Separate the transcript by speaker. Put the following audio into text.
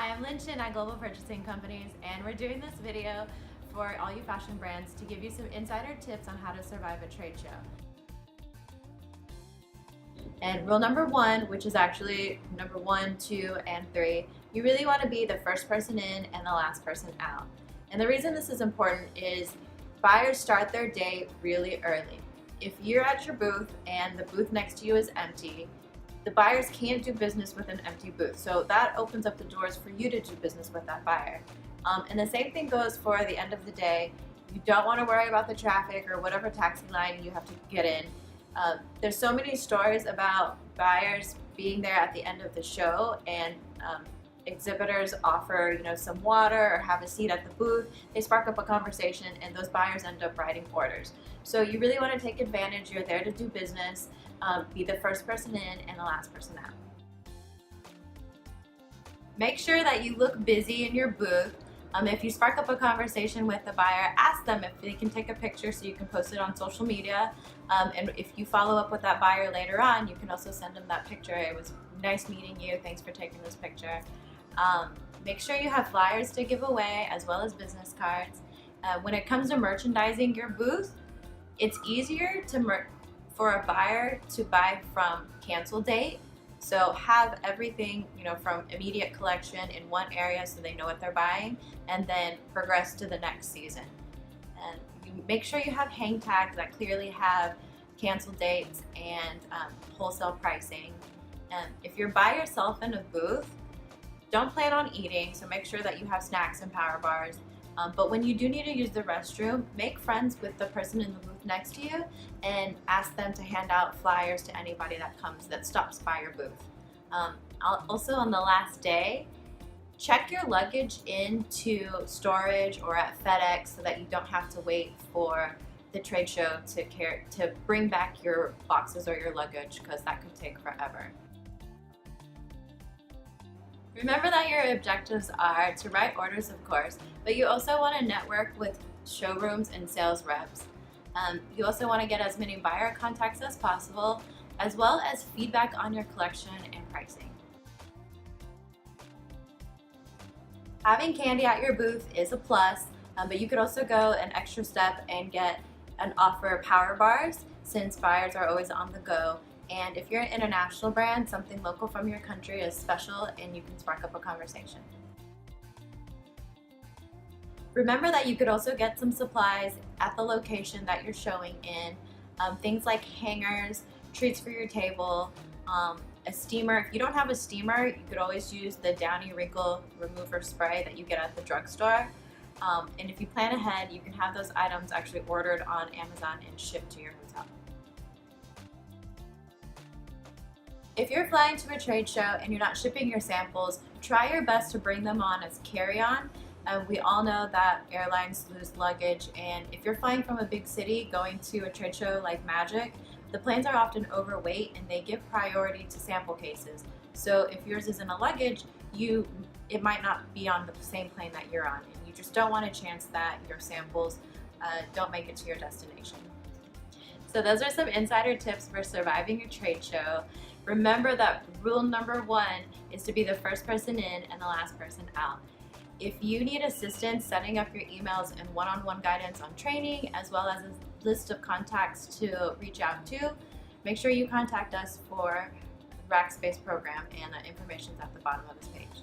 Speaker 1: Hi, I'm Lynn Chin at Global Purchasing Companies, and we're doing this video for all you fashion brands to give you some insider tips on how to survive a trade show. And rule number one, which is actually number 1, 2, and 3, you really want to be the first person in and the last person out. And the reason this is important is buyers start their day really early. If you're at your booth and the booth next to you is empty, the buyers can't do business with an empty booth. So that opens up the doors for you to do business with that buyer. And the same thing goes for the end of the day. You don't want to worry about the traffic or whatever taxi line you have to get in. There's so many stories about buyers being there at the end of the show, and exhibitors offer some water or have a seat at the booth. They spark up a conversation and those buyers end up writing orders. So you really want to take advantage. You're there to do business. Be the first person in and the last person out. Make sure that you look busy in your booth. If you spark up a conversation with the buyer, ask them if they can take a picture so you can post it on social media. And if you follow up with that buyer later on, you can also send them that picture. It was nice meeting you. Thanks for taking this picture. Make sure you have flyers to give away as well as business cards. When it comes to merchandising your booth, it's easier for a buyer to buy from cancel date. So have everything, from immediate collection in one area so they know what they're buying, and then progress to the next season. And you make sure you have hang tags that clearly have cancel dates and wholesale pricing. And if you're by yourself in a booth, don't plan on eating, so make sure that you have snacks and power bars. But when you do need to use the restroom, make friends with the person in the booth next to you and ask them to hand out flyers to anybody that stops by your booth. Also, on the last day, check your luggage into storage or at FedEx so that you don't have to wait for the trade show to bring back your boxes or your luggage, because that could take forever. Remember that your objectives are to write orders, of course, but you also want to network with showrooms and sales reps. You also want to get as many buyer contacts as possible, as well as feedback on your collection and pricing. Having candy at your booth is a plus, but you could also go an extra step and get and offer power bars, since buyers are always on the go. And if you're an international brand, something local from your country is special and you can spark up a conversation. Remember that you could also get some supplies at the location that you're showing in. Things like hangers, treats for your table, a steamer. If you don't have a steamer, you could always use the Downy Wrinkle Remover Spray that you get at the drugstore. And if you plan ahead, you can have those items actually ordered on Amazon and shipped to your hotel. If you're flying to a trade show and you're not shipping your samples, try your best to bring them on as carry-on. We all know that airlines lose luggage, and if you're flying from a big city going to a trade show like Magic, the planes are often overweight and they give priority to sample cases. So if yours isn't a luggage, it might not be on the same plane that you're on, and you just don't want a chance that your samples don't make it to your destination. So those are some insider tips for surviving a trade show. Remember that rule number 1 is to be the first person in and the last person out. If you need assistance setting up your emails and one-on-one guidance on training, as well as a list of contacts to reach out to, make sure you contact us for the Rackspace program, and the information is at the bottom of this page.